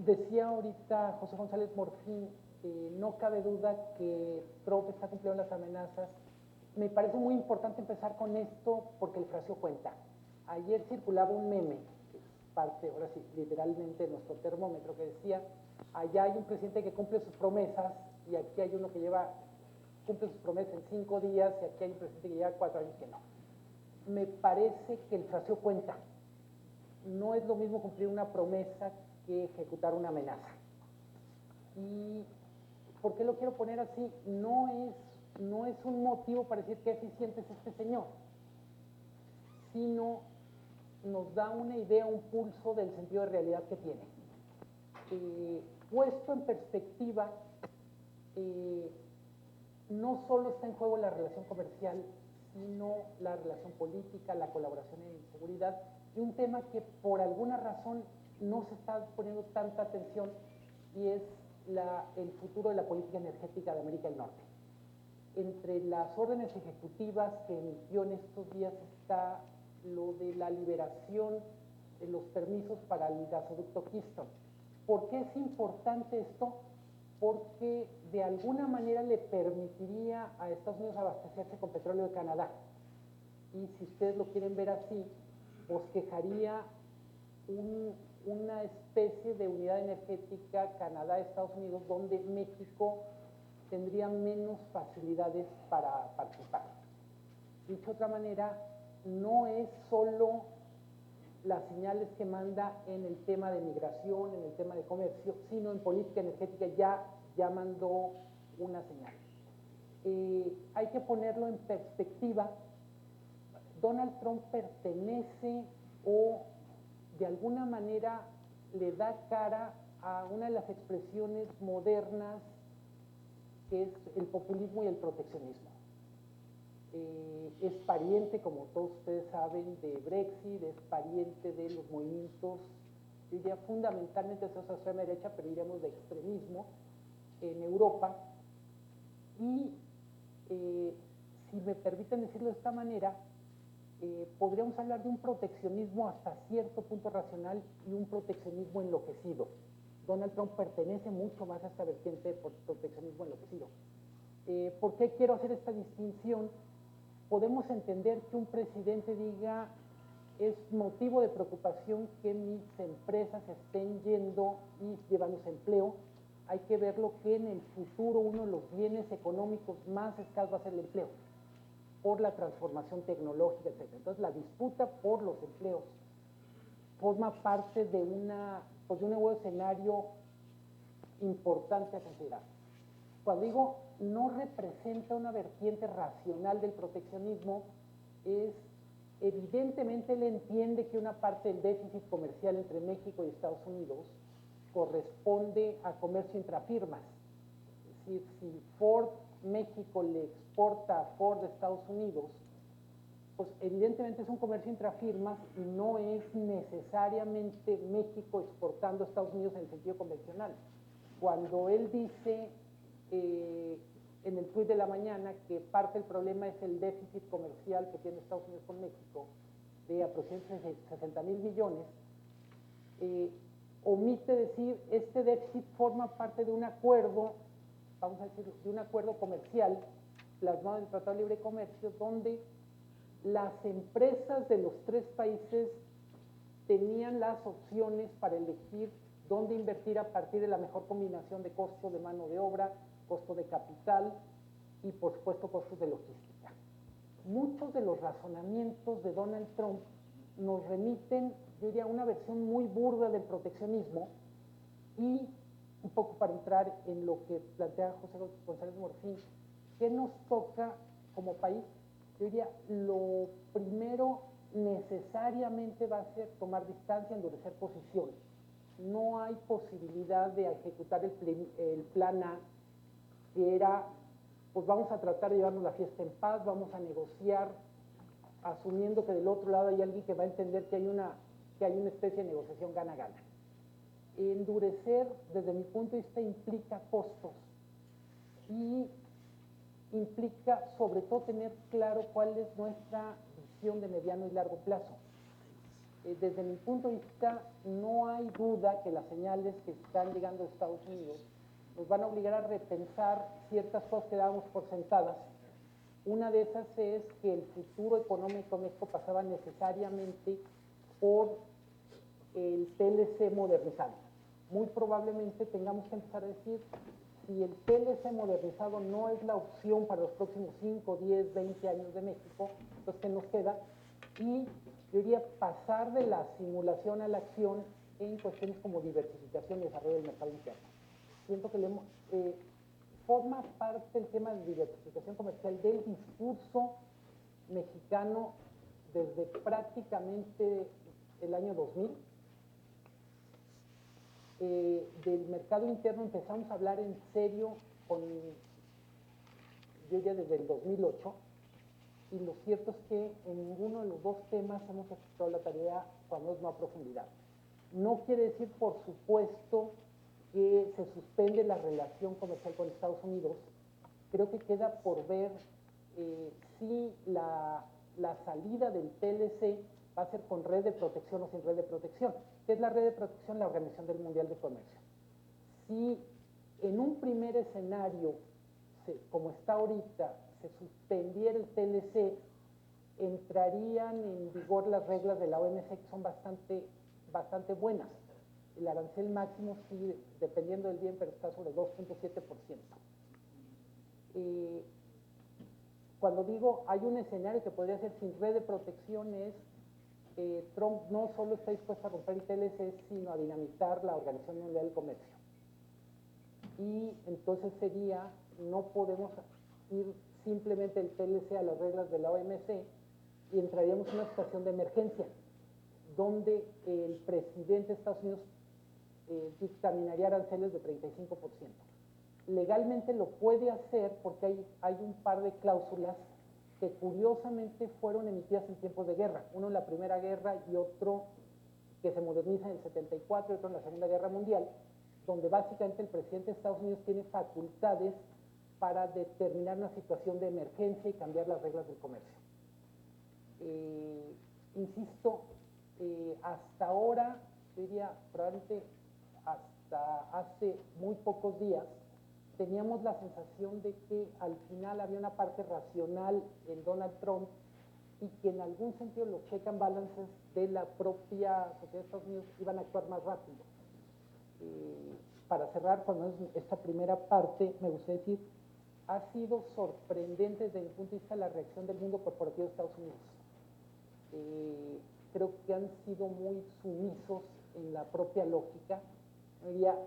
Decía ahorita José González Morfín, no cabe duda que Trump está cumpliendo las amenazas. Me parece muy importante empezar con esto porque el fraseo cuenta. Ayer circulaba un meme, que es parte, ahora sí, literalmente de nuestro termómetro, que decía, allá hay un presidente que cumple sus promesas y aquí hay uno que cumple sus promesas en 5 días y aquí hay un presidente que lleva 4 años que no. Me parece que el fraseo cuenta. No es lo mismo cumplir una promesa que ejecutar una amenaza. ¿Y por qué lo quiero poner así? No es un motivo para decir qué eficiente es este señor, sino nos da una idea, un pulso del sentido de realidad que tiene. Puesto en perspectiva, no solo está en juego la relación comercial, sino la relación política, la colaboración en seguridad, y un tema que por alguna razón no se está poniendo tanta atención, y es el futuro de la política energética de América del Norte. Entre las órdenes ejecutivas que emitió en estos días está lo de la liberación de los permisos para el gasoducto Keystone. ¿Por qué es importante esto? Porque de alguna manera le permitiría a Estados Unidos abastecerse con petróleo de Canadá. Y si ustedes lo quieren ver así, bosquejaría una especie de unidad energética Canadá-Estados Unidos donde México tendría menos facilidades para participar. Dicho de otra manera, no es solo las señales que manda en el tema de migración, en el tema de comercio, sino en política energética ya mandó una señal. Hay que ponerlo en perspectiva. Donald Trump pertenece o de alguna manera le da cara a una de las expresiones modernas que es el populismo y el proteccionismo. Es pariente, como todos ustedes saben, de Brexit, es pariente de los movimientos, yo diría fundamentalmente de esa extrema derecha, pero diríamos de extremismo en Europa. Y si me permiten decirlo de esta manera, podríamos hablar de un proteccionismo hasta cierto punto racional y un proteccionismo enloquecido. Donald Trump pertenece mucho más a esta vertiente de proteccionismo enloquecido. ¿Por qué quiero hacer esta distinción? Podemos entender que un presidente diga, es motivo de preocupación que mis empresas estén yendo y llevándose empleo. Hay que verlo que en el futuro uno de los bienes económicos más escasos va a ser el empleo, por la transformación tecnológica, etc. Entonces la disputa por los empleos forma parte de un nuevo escenario importante a considerar. Cuando digo no representa una vertiente racional del proteccionismo, es evidentemente él entiende que una parte del déficit comercial entre México y Estados Unidos corresponde a comercio intrafirmas. Es decir, si Ford México le exporta a Ford de Estados Unidos, pues evidentemente es un comercio intrafirmas y no es necesariamente México exportando a Estados Unidos en el sentido convencional. Cuando él dice en el tuit de la mañana que parte del problema es el déficit comercial que tiene Estados Unidos con México de aproximadamente 60,000 millones, omite decir este déficit forma parte de un acuerdo, vamos a decir, de un acuerdo comercial plasmado en el Tratado de Libre Comercio, donde las empresas de los tres países tenían las opciones para elegir dónde invertir a partir de la mejor combinación de costo de mano de obra, costo de capital y, por supuesto, costos de logística. Muchos de los razonamientos de Donald Trump nos remiten, yo diría, a una versión muy burda del proteccionismo y, un poco para entrar en lo que plantea José González Morfín, ¿qué nos toca como país? Yo diría, lo primero necesariamente va a ser tomar distancia, endurecer posición. No hay posibilidad de ejecutar el plan A, que era, pues vamos a tratar de llevarnos la fiesta en paz, vamos a negociar, asumiendo que del otro lado hay alguien que va a entender que hay una especie de negociación gana-gana. Endurecer, desde mi punto de vista, implica costos y implica sobre todo tener claro cuál es nuestra visión de mediano y largo plazo. Desde mi punto de vista, no hay duda que las señales que están llegando a Estados Unidos nos van a obligar a repensar ciertas cosas que dábamos por sentadas. Una de esas es que el futuro económico de México pasaba necesariamente por el TLC modernizado. Muy probablemente tengamos que empezar a decir, si el TLC modernizado no es la opción para los próximos 5, 10, 20 años de México, entonces ¿qué nos queda? Y yo diría pasar de la simulación a la acción en cuestiones como diversificación y desarrollo del mercado interno. Siento que forma parte el tema de diversificación comercial del discurso mexicano desde prácticamente el año 2000. Del mercado interno empezamos a hablar en serio yo ya desde el 2008, y lo cierto es que en ninguno de los dos temas hemos ejecutado la tarea cuando es no a profundidad. No quiere decir, por supuesto, que se suspende la relación comercial con Estados Unidos. Creo que queda por ver si la salida del TLC va a ser con red de protección o sin red de protección. ¿Qué es la red de protección? La Organización Mundial de Comercio. Si en un primer escenario, como está ahorita, se suspendiera el TLC, entrarían en vigor las reglas de la OMC, que son bastante buenas. El arancel máximo, sí, dependiendo del bien, pero está sobre 2.7%. Cuando digo hay un escenario que podría ser sin red de protección, es Trump no solo está dispuesto a romper el TLC, sino a dinamitar la Organización Mundial del Comercio. Y entonces no podemos ir simplemente el TLC a las reglas de la OMC y entraríamos en una situación de emergencia, donde el presidente de Estados Unidos dictaminaría aranceles de 35%. Legalmente lo puede hacer porque hay un par de cláusulas que curiosamente fueron emitidas en tiempos de guerra, uno en la Primera Guerra y otro que se moderniza en el 74 y otro en la Segunda Guerra Mundial, donde básicamente el presidente de Estados Unidos tiene facultades para determinar una situación de emergencia y cambiar las reglas del comercio. Insisto, hasta ahora, yo diría probablemente hasta hace muy pocos días, teníamos la sensación de que al final había una parte racional en Donald Trump y que en algún sentido los check and balances de la propia sociedad de Estados Unidos iban a actuar más rápido. Para cerrar, cuando es esta primera parte, me gustaría decir, ha sido sorprendente desde mi punto de vista la reacción del mundo corporativo de Estados Unidos. Creo que han sido muy sumisos en la propia lógica.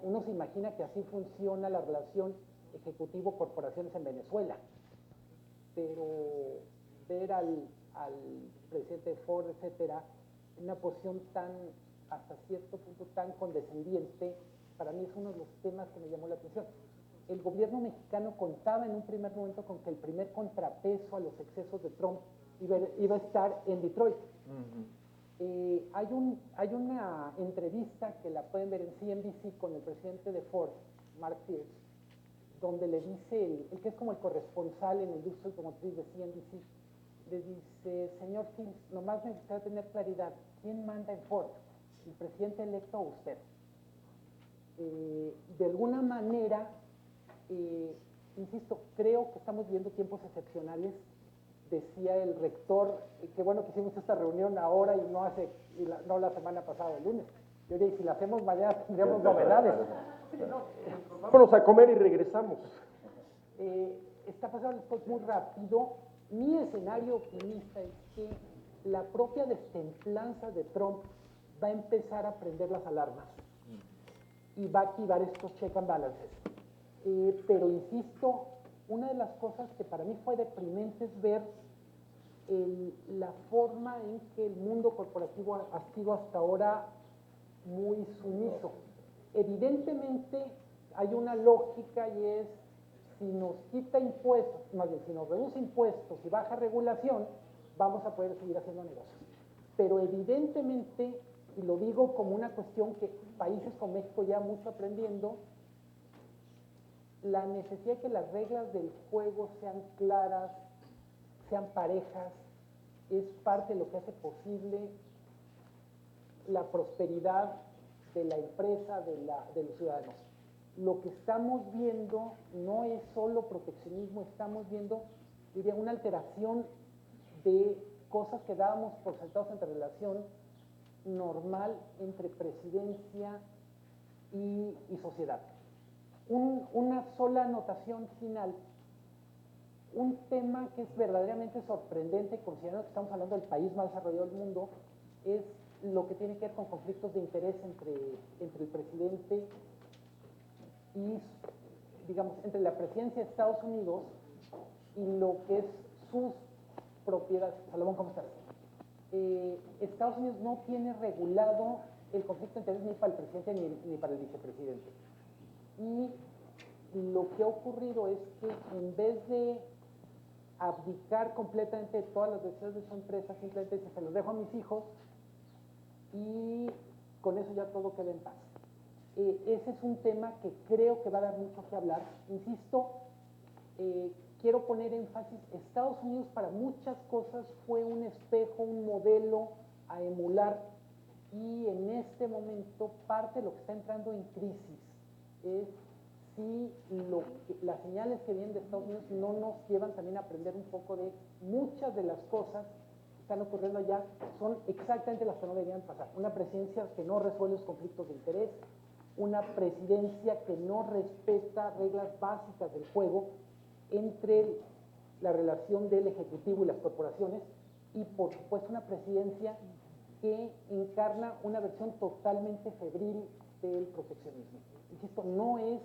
Uno se imagina que así funciona la relación ejecutivo-corporaciones en Venezuela, pero ver al presidente Ford, etcétera, en una posición hasta cierto punto tan condescendiente, para mí es uno de los temas que me llamó la atención. El gobierno mexicano contaba en un primer momento con que el primer contrapeso a los excesos de Trump iba a estar en Detroit. Hay una entrevista que la pueden ver en CNBC con el presidente de Ford, Mark Pierce, donde le dice, el que es como el corresponsal en la industria automotriz de CNBC, le dice, señor Fields, nomás me gustaría tener claridad, ¿quién manda en Ford? ¿El presidente electo o usted? De alguna manera, insisto, creo que estamos viviendo tiempos excepcionales. Decía el rector, qué bueno que hicimos esta reunión ahora y no la semana pasada, el lunes. Yo diría, si la hacemos mañana tendríamos novedades. Vámonos a comer y regresamos. Está pasando las cosas muy rápido. Mi escenario optimista es que la propia destemplanza de Trump va a empezar a prender las alarmas y va a activar estos check and balances. Pero insisto, una de las cosas que para mí fue deprimente es ver la forma en que el mundo corporativo ha sido hasta ahora muy sumiso. Evidentemente hay una lógica y es, si nos quita impuestos, más bien si nos reduce impuestos y baja regulación, vamos a poder seguir haciendo negocios. Pero evidentemente, y lo digo como una cuestión que países como México ya mucho aprendiendo, la necesidad de que las reglas del juego sean claras, sean parejas, es parte de lo que hace posible la prosperidad de la empresa, de los ciudadanos. Lo que estamos viendo no es solo proteccionismo, estamos viendo, diría, una alteración de cosas que dábamos por sentados en relación normal entre presidencia y sociedad. Una sola anotación final. Un tema que es verdaderamente sorprendente, considerando que estamos hablando del país más desarrollado del mundo, es lo que tiene que ver con conflictos de interés entre el presidente y, digamos, entre la presidencia de Estados Unidos y lo que es sus propiedades. Salomón, ¿cómo estás? Estados Unidos no tiene regulado el conflicto de interés ni para el presidente ni para el vicepresidente. Y lo que ha ocurrido es que en vez de abdicar completamente de todas las decisiones de su empresa, simplemente se los dejo a mis hijos y con eso ya todo queda en paz. Ese es un tema que creo que va a dar mucho que hablar. Insisto, quiero poner énfasis, Estados Unidos para muchas cosas fue un espejo, un modelo a emular, y en este momento parte de lo que está entrando en crisis es si las señales que vienen de Estados Unidos no nos llevan también a aprender un poco de muchas de las cosas que están ocurriendo allá, son exactamente las que no deberían pasar. Una presidencia que no resuelve los conflictos de interés, una presidencia que no respeta reglas básicas del juego entre la relación del Ejecutivo y las corporaciones, y por supuesto una presidencia que encarna una versión totalmente febril del proteccionismo. Insisto, no es